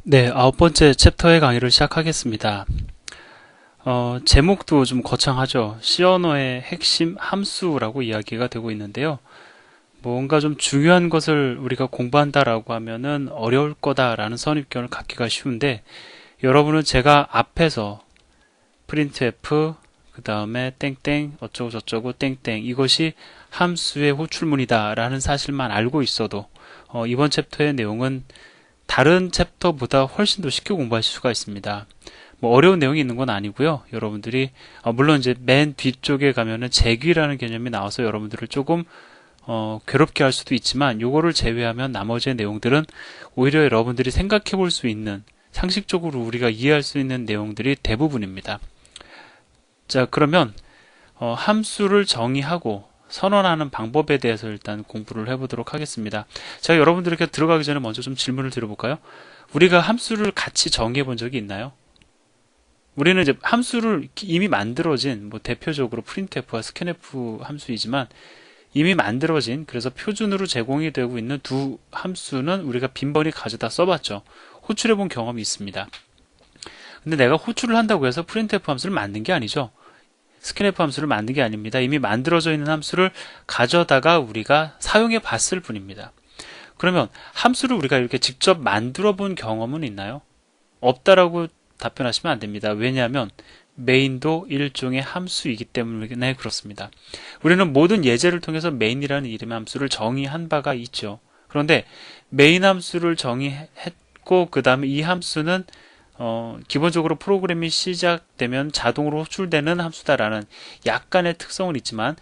네, 아홉 번째 챕터의 강의를 시작하겠습니다. 제목도 좀 거창하죠. C 언어의 핵심 함수라고 이야기가 되고 있는데요. 뭔가 좀 중요한 것을 우리가 공부한다라고 하면은 어려울 거다라는 선입견을 갖기가 쉬운데, 여러분은 제가 앞에서 printf, 그 다음에 땡땡, 어쩌고 저쩌고 땡땡, 이것이 함수의 호출문이다라는 사실만 알고 있어도, 이번 챕터의 내용은 다른 챕터보다 훨씬 더 쉽게 공부하실 수가 있습니다. 뭐 어려운 내용이 있는 건 아니고요. 여러분들이 물론 이제 맨 뒤쪽에 가면은 재귀라는 개념이 나와서 여러분들을 조금 괴롭게 할 수도 있지만, 요거를 제외하면 나머지의 내용들은 오히려 여러분들이 생각해 볼 수 있는, 상식적으로 우리가 이해할 수 있는 내용들이 대부분입니다. 자, 그러면 함수를 정의하고 선언하는 방법에 대해서 일단 공부를 해보도록 하겠습니다. 제가 여러분들에게 들어가기 전에 먼저 좀 질문을 드려볼까요? 우리가 함수를 같이 정의해 본 적이 있나요? 우리는 이제 함수를 이미 만들어진, 뭐 대표적으로 printf와 scanf 함수이지만, 이미 만들어진, 그래서 표준으로 제공이 되고 있는 두 함수는 우리가 빈번히 가져다 써봤죠. 호출해 본 경험이 있습니다. 근데 내가 호출을 한다고 해서 printf 함수를 만든 게 아니죠. 스캔f 함수를 만든 게 아닙니다. 이미 만들어져 있는 함수를 가져다가 우리가 사용해 봤을 뿐입니다. 그러면 함수를 우리가 이렇게 직접 만들어 본 경험은 있나요? 없다라고 답변하시면 안 됩니다. 왜냐하면 메인도 일종의 함수이기 때문에 그렇습니다. 우리는 모든 예제를 통해서 메인이라는 이름의 함수를 정의한 바가 있죠. 그런데 메인 함수를 정의했고, 그 다음에 이 함수는 기본적으로 프로그램이 시작되면 자동으로 호출되는 함수다라는 약간의 특성은 있지만,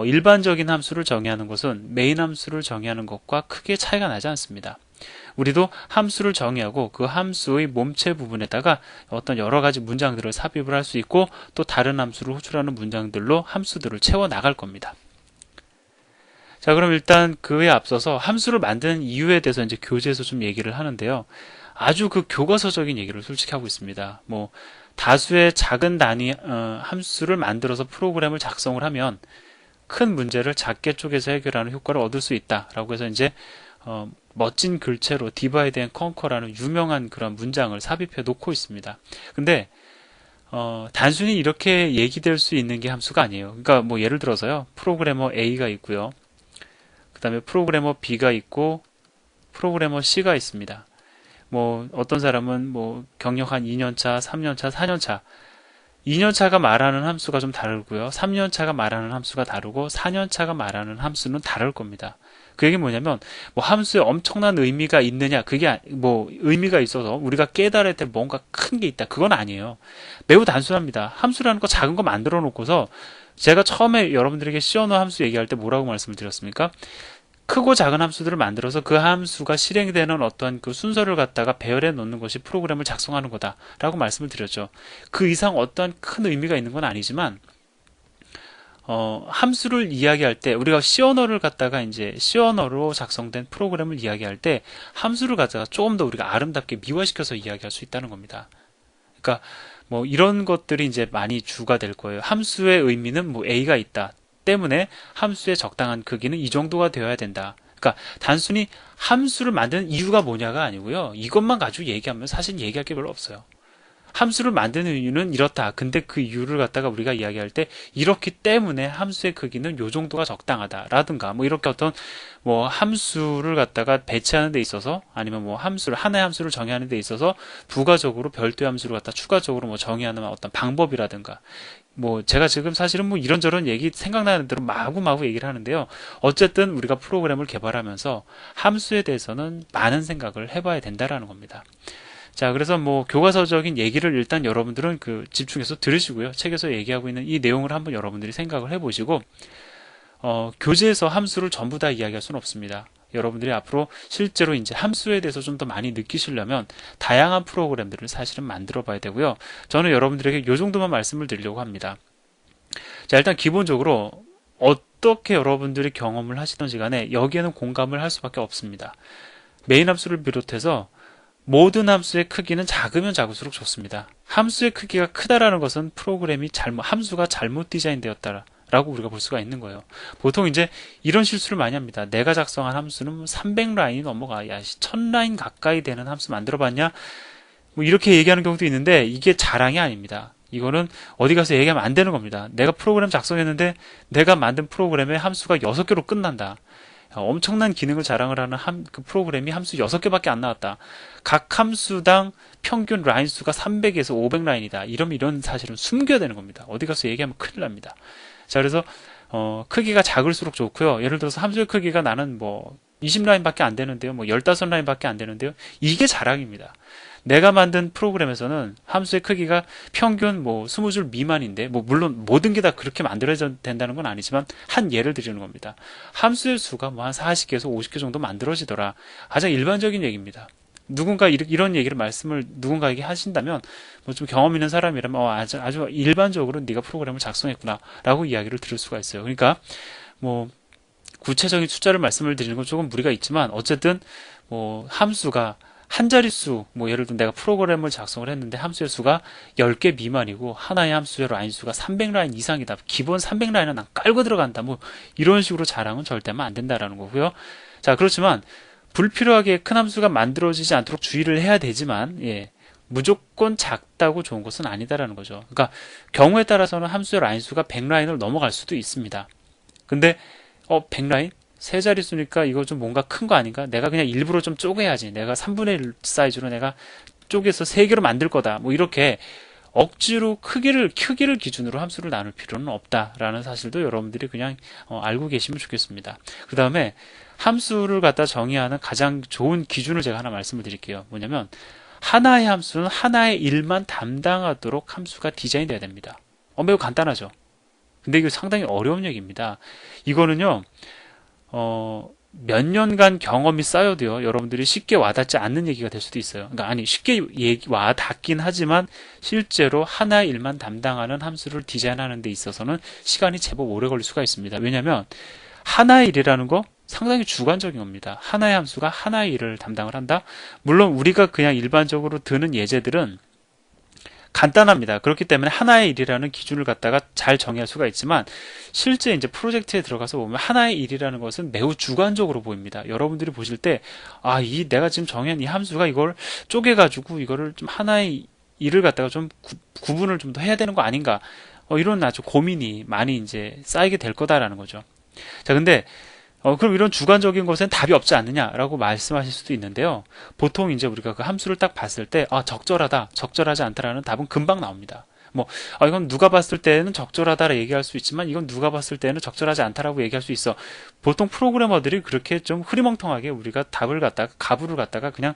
일반적인 함수를 정의하는 것은 메인 함수를 정의하는 것과 크게 차이가 나지 않습니다. 우리도 함수를 정의하고 그 함수의 몸체 부분에다가 어떤 여러 가지 문장들을 삽입을 할 수 있고, 또 다른 함수를 호출하는 문장들로 함수들을 채워 나갈 겁니다. 자, 그럼 일단 그에 앞서서 함수를 만드는 이유에 대해서 이제 교재에서 좀 얘기를 하는데요. 아주 그 교과서적인 얘기를 솔직히 하고 있습니다. 뭐 다수의 작은 단위 함수를 만들어서 프로그램을 작성을 하면 큰 문제를 작게 쪼개서 해결하는 효과를 얻을 수 있다라고 해서 이제 멋진 글체로 디바이드 앤 컨커라는 유명한 그런 문장을 삽입해 놓고 있습니다. 근데 단순히 이렇게 얘기될 수 있는 게 함수가 아니에요. 그러니까 뭐 예를 들어서요, 프로그래머 A가 있고요, 그 다음에 프로그래머 B가 있고 프로그래머 C가 있습니다. 뭐 어떤 사람은 뭐 경력 한 2년차, 3년차, 4년차, 2년차가 말하는 함수가 좀 다르고요, 3년차가 말하는 함수가 다르고 4년차가 말하는 함수는 다를 겁니다. 그 얘기는 뭐냐면, 뭐 함수에 엄청난 의미가 있느냐, 그게 뭐 의미가 있어서 우리가 깨달아야 될 뭔가 큰 게 있다, 그건 아니에요. 매우 단순합니다. 함수라는 거 작은 거 만들어 놓고서, 제가 처음에 여러분들에게 C 언어 함수 얘기할 때 뭐라고 말씀을 드렸습니까? 크고 작은 함수들을 만들어서 그 함수가 실행되는 어떤 그 순서를 갖다가 배열해 놓는 것이 프로그램을 작성하는 거다라고 말씀을 드렸죠. 그 이상 어떠한 큰 의미가 있는 건 아니지만, 함수를 이야기할 때 우리가 C 언어를 갖다가 이제 C 언어로 작성된 프로그램을 이야기할 때 함수를 갖다가 조금 더 우리가 아름답게 미화시켜서 이야기할 수 있다는 겁니다. 그러니까 뭐 이런 것들이 이제 많이 주가 될 거예요. 함수의 의미는 뭐 A가 있다 때문에 함수의 적당한 크기는 이 정도가 되어야 된다. 그러니까 단순히 함수를 만드는 이유가 뭐냐가 아니고요. 이것만 가지고 얘기하면 사실 얘기할 게 별로 없어요. 함수를 만드는 이유는 이렇다. 근데 그 이유를 갖다가 우리가 이야기할 때 이렇기 때문에 함수의 크기는 요 정도가 적당하다라든가, 뭐 이렇게 어떤 뭐 함수를 갖다가 배치하는 데 있어서, 아니면 뭐 함수를, 하나의 함수를 정의하는 데 있어서 부가적으로 별도의 함수를 갖다 추가적으로 뭐 정의하는 어떤 방법이라든가, 뭐 제가 지금 사실은 뭐 이런저런 얘기 생각나는 대로 마구마구 얘기를 하는데요. 어쨌든 우리가 프로그램을 개발하면서 함수에 대해서는 많은 생각을 해봐야 된다라는 겁니다. 자, 그래서 뭐 교과서적인 얘기를 일단 여러분들은 그 집중해서 들으시고요. 책에서 얘기하고 있는 이 내용을 한번 여러분들이 생각을 해보시고, 교재에서 함수를 전부 다 이야기할 수는 없습니다. 여러분들이 앞으로 실제로 이제 함수에 대해서 좀 더 많이 느끼시려면 다양한 프로그램들을 사실은 만들어 봐야 되고요. 저는 여러분들에게 이 정도만 말씀을 드리려고 합니다. 자, 일단 기본적으로 어떻게 여러분들이 경험을 하시던지 간에 여기에는 공감을 할 수밖에 없습니다. 메인 함수를 비롯해서 모든 함수의 크기는 작으면 작을수록 좋습니다. 함수의 크기가 크다라는 것은 함수가 잘못 디자인되었다라 라고 우리가 볼 수가 있는 거예요. 보통 이제 이런 실수를 많이 합니다. 내가 작성한 함수는 300라인이 넘어가. 야, 1000라인 가까이 되는 함수 만들어봤냐? 뭐 이렇게 얘기하는 경우도 있는데 이게 자랑이 아닙니다. 이거는 어디 가서 얘기하면 안 되는 겁니다. 내가 프로그램 작성했는데 내가 만든 프로그램의 함수가 6개로 끝난다. 엄청난 기능을 자랑을 하는 그 프로그램이 함수 6개밖에 안 나왔다. 각 함수당 평균 라인 수가 300에서 500라인이다. 이러면 이런 사실은 숨겨야 되는 겁니다. 어디 가서 얘기하면 큰일 납니다. 자, 그래서 크기가 작을수록 좋고요. 예를 들어서 함수의 크기가 나는 뭐 20라인밖에 안 되는데요. 뭐 15라인밖에 안 되는데요. 이게 자랑입니다. 내가 만든 프로그램에서는 함수의 크기가 평균 뭐 20줄 미만인데, 뭐 물론 모든 게 다 그렇게 만들어야 된다는 건 아니지만 한 예를 드리는 겁니다. 함수의 수가 뭐 한 40개에서 50개 정도 만들어지더라. 가장 일반적인 얘기입니다. 누군가 이런 얘기를 말씀을 누군가에게 하신다면 뭐 좀 경험 있는 사람이라면 아주 일반적으로 네가 프로그램을 작성했구나라고 이야기를 들을 수가 있어요. 그러니까 뭐 구체적인 숫자를 말씀을 드리는 건 조금 무리가 있지만 어쨌든 뭐 함수가 한 자릿수, 뭐 예를 들어 내가 프로그램을 작성을 했는데 함수의 수가 10개 미만이고 하나의 함수의 라인 수가 300라인 이상이다. 기본 300라인은 난 깔고 들어간다. 뭐 이런 식으로 자랑은 절대 하면 안 된다라는 거고요. 자, 그렇지만 불필요하게 큰 함수가 만들어지지 않도록 주의를 해야 되지만, 예, 무조건 작다고 좋은 것은 아니다라는 거죠. 그러니까 경우에 따라서는 함수의 라인 수가 100라인을 넘어갈 수도 있습니다. 근데 100라인? 세 자릿수니까 이거 좀 뭔가 큰 거 아닌가? 내가 그냥 일부러 좀 쪼개야지. 내가 3분의 1 사이즈로 내가 쪼개서 3개로 만들 거다. 뭐 이렇게 억지로 크기를 기준으로 함수를 나눌 필요는 없다라는 사실도 여러분들이 그냥 알고 계시면 좋겠습니다. 그 다음에 함수를 갖다 정의하는 가장 좋은 기준을 제가 하나 말씀을 드릴게요. 뭐냐면 하나의 함수는 하나의 일만 담당하도록 함수가 디자인돼야 됩니다. 매우 간단하죠. 근데 이거 상당히 어려운 얘기입니다. 이거는요, 몇 년간 경험이 쌓여도요, 여러분들이 쉽게 와닿지 않는 얘기가 될 수도 있어요. 그러니까 쉽게 와닿긴 하지만 실제로 하나의 일만 담당하는 함수를 디자인하는 데 있어서는 시간이 제법 오래 걸릴 수가 있습니다. 왜냐하면 하나의 일이라는 거 상당히 주관적인 겁니다. 하나의 함수가 하나의 일을 담당을 한다? 물론 우리가 그냥 일반적으로 드는 예제들은 간단합니다. 그렇기 때문에 하나의 일이라는 기준을 갖다가 잘 정의할 수가 있지만 실제 이제 프로젝트에 들어가서 보면 하나의 일이라는 것은 매우 주관적으로 보입니다. 여러분들이 보실 때 내가 지금 정한 이 함수가 이걸 쪼개가지고 이거를 좀 하나의 일을 갖다가 좀 구분을 좀 더 해야 되는 거 아닌가? 이런 아주 고민이 많이 이제 쌓이게 될 거다라는 거죠. 자, 근데 그럼 이런 주관적인 것엔 답이 없지 않느냐라고 말씀하실 수도 있는데요. 보통 이제 우리가 그 함수를 딱 봤을 때, 적절하다, 적절하지 않다라는 답은 금방 나옵니다. 이건 누가 봤을 때는 적절하다라 얘기할 수 있지만, 이건 누가 봤을 때는 적절하지 않다라고 얘기할 수 있어. 보통 프로그래머들이 그렇게 좀 흐리멍텅하게 우리가 답을 갖다가, 가부를 갖다가 그냥,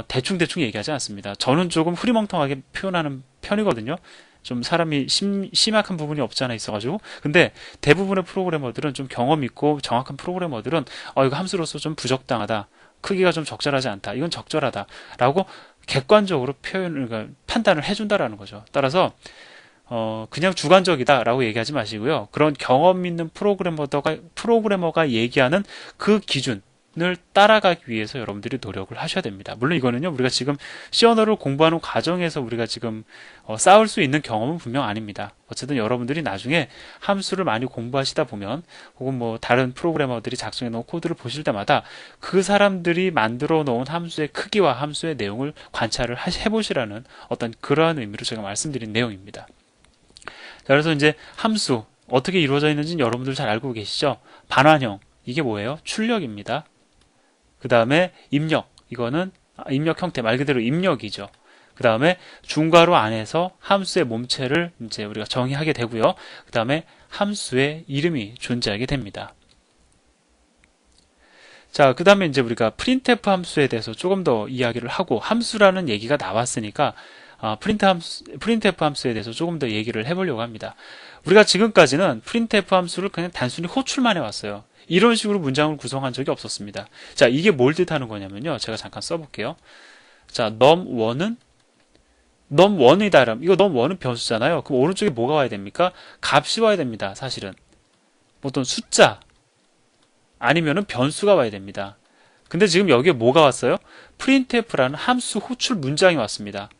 대충대충 얘기하지 않습니다. 저는 조금 흐리멍텅하게 표현하는 편이거든요. 좀 사람이 심약한 부분이 없지 않아 있어가지고. 근데 대부분의 프로그래머들은 좀 경험 있고 정확한 프로그래머들은 이거 함수로서 좀 부적당하다, 크기가 좀 적절하지 않다, 이건 적절하다 라고 객관적으로 그러니까 판단을 해준다라는 거죠. 따라서 그냥 주관적이다 라고 얘기하지 마시고요. 그런 경험 있는 프로그래머가 얘기하는 그 기준을 따라가기 위해서 여러분들이 노력을 하셔야 됩니다. 물론 이거는요, 우리가 지금 C 언어를 공부하는 과정에서 우리가 지금 쌓을 수 있는 경험은 분명 아닙니다. 어쨌든 여러분들이 나중에 함수를 많이 공부하시다 보면, 혹은 뭐 다른 프로그래머들이 작성해 놓은 코드를 보실 때마다 그 사람들이 만들어 놓은 함수의 크기와 함수의 내용을 관찰을 해보시라는 어떤 그러한 의미로 제가 말씀드린 내용입니다. 자, 그래서 이제 함수 어떻게 이루어져 있는지는 여러분들 잘 알고 계시죠? 반환형, 이게 뭐예요? 출력입니다. 그 다음에 입력, 이거는 입력 형태, 말 그대로 입력이죠. 그 다음에 중괄호 안에서 함수의 몸체를 이제 우리가 정의하게 되고요. 그 다음에 함수의 이름이 존재하게 됩니다. 자, 그 다음에 이제 우리가 프린트f 함수에 대해서 조금 더 이야기를 하고, 함수라는 얘기가 나왔으니까 프린트f 함수에 대해서 조금 더 얘기를 해보려고 합니다. 우리가 지금까지는 프린트f 함수를 그냥 단순히 호출만 해왔어요. 이런 식으로 문장을 구성한 적이 없었습니다. 자, 이게 뭘 뜻하는 거냐면요, 제가 잠깐 써볼게요. 자, num1은 num1이다. 이거 num1은 변수잖아요. 그럼 오른쪽에 뭐가 와야 됩니까? 값이 와야 됩니다. 사실은 어떤 숫자 아니면은 변수가 와야 됩니다. 근데 지금 여기에 뭐가 왔어요? printf라는 함수 호출 문장이 왔습니다.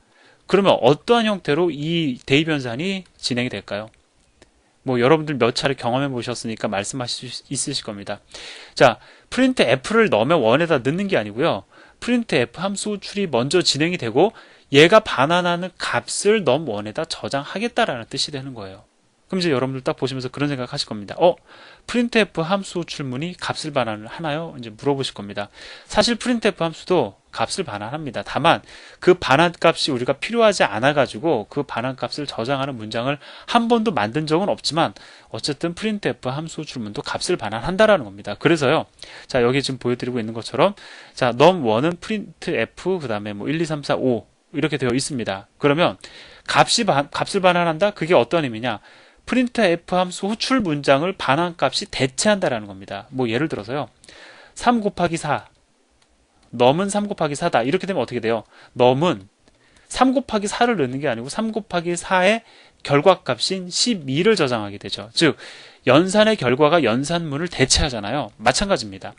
그러면 어떠한 형태로 이 대입변산이 진행이 될까요? 뭐 여러분들 몇 차례 경험해 보셨으니까 말씀하실 수 있으실 겁니다. 자, printf를 넣으면 원에다 넣는 게 아니고요. printf 함수 호출이 먼저 진행이 되고 얘가 반환하는 값을 num1에다 저장하겠다라는 뜻이 되는 거예요. 그럼 이제 여러분들 딱 보시면서 그런 생각 하실 겁니다. printf 함수 호출문이 값을 반환을 하나요? 이제 물어보실 겁니다. 사실 printf 함수도 값을 반환합니다. 다만 그 반환 값이 우리가 필요하지 않아 가지고 그 반환 값을 저장하는 문장을 한 번도 만든 적은 없지만 어쨌든 printf 함수 호출문도 값을 반환한다라는 겁니다. 그래서요. 자, 여기 지금 보여드리고 있는 것처럼 자, num1은 printf 그다음에 뭐 1, 2, 3, 4, 5 이렇게 되어 있습니다. 그러면 값을 반환한다? 그게 어떤 의미냐? printf 함수 호출 문장을 반환값이 대체한다라는 겁니다. 뭐 예를 들어서요. 3 곱하기 4 num은 3 곱하기 4다. 이렇게 되면 어떻게 돼요? num은 3 곱하기 4를 넣는 게 아니고 3 곱하기 4의 결과값인 12를 저장하게 되죠. 즉 연산의 결과가 연산문을 대체하잖아요. 마찬가지입니다.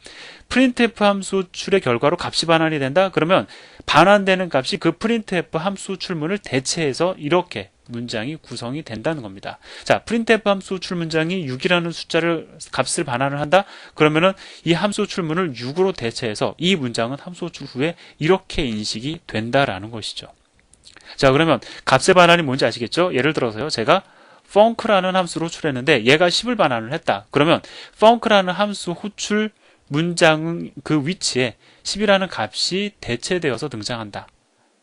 printf 함수 호출의 결과로 값이 반환이 된다? 그러면 반환되는 값이 그 printf 함수 호출문을 대체해서 이렇게 문장이 구성이 된다는 겁니다. 자, printf 함수 호출 문장이 6이라는 숫자를 값을 반환을 한다? 그러면은 이 함수 호출문을 6으로 대체해서 이 문장은 함수 호출 후에 이렇게 인식이 된다라는 것이죠. 자, 그러면 값의 반환이 뭔지 아시겠죠? 예를 들어서요. 제가 func라는 함수를 호출했는데 얘가 10을 반환을 했다. 그러면 func라는 함수 호출 문장 그 위치에 10이라는 값이 대체되어서 등장한다.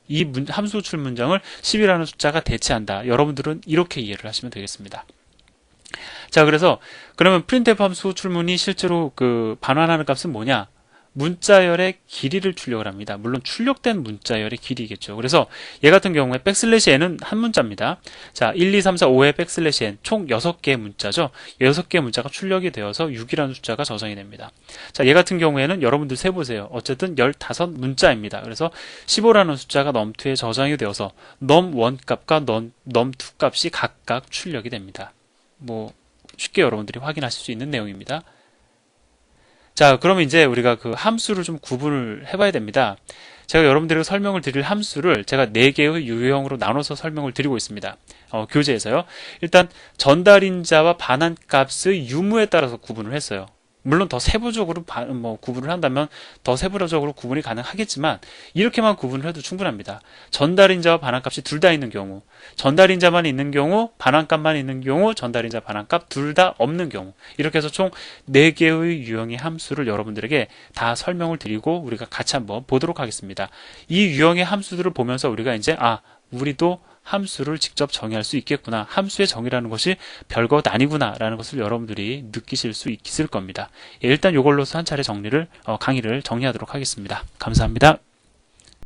이 함수 호출 문장을 10이라는 숫자가 대체한다. 여러분들은 이렇게 이해를 하시면 되겠습니다. 자, 그래서 그러면 printf 함수 호출문이 실제로 그 반환하는 값은 뭐냐? 문자열의 길이를 출력을 합니다. 물론 출력된 문자열의 길이겠죠. 그래서 얘 같은 경우에 n은 한 문자입니다. 자, 1, 2, 3, 4, 5의 n 총 6개의 문자죠. 6개의 문자가 출력이 되어서 6이라는 숫자가 저장이 됩니다. 자, 얘 같은 경우에는 여러분들 세보세요. 어쨌든 15문자입니다. 그래서 15라는 숫자가 num2에 저장이 되어서 num1 값과 num2 값이 각각 출력이 됩니다. 뭐 쉽게 여러분들이 확인하실 수 있는 내용입니다. 자, 그러면 이제 우리가 그 함수를 좀 구분을 해봐야 됩니다. 제가 여러분들에게 설명을 드릴 함수를 제가 4개의 유형으로 나눠서 설명을 드리고 있습니다. 교재에서요. 일단 전달인자와 반환값의 유무에 따라서 구분을 했어요. 물론 더 세부적으로 구분을 한다면 더 세부적으로 구분이 가능하겠지만 이렇게만 구분을 해도 충분합니다. 전달인자와 반환값이 둘 다 있는 경우, 전달인자만 있는 경우, 반환값만 있는 경우, 전달인자 반환값 둘 다 없는 경우, 이렇게 해서 총 4개의 유형의 함수를 여러분들에게 다 설명을 드리고 우리가 같이 한번 보도록 하겠습니다. 이 유형의 함수들을 보면서 우리가 이제 우리도 함수를 직접 정의할 수 있겠구나. 함수의 정의라는 것이 별것 아니구나 라는 것을 여러분들이 느끼실 수 있을 겁니다. 일단 이걸로서 한 차례 강의를 정리하도록 하겠습니다. 감사합니다.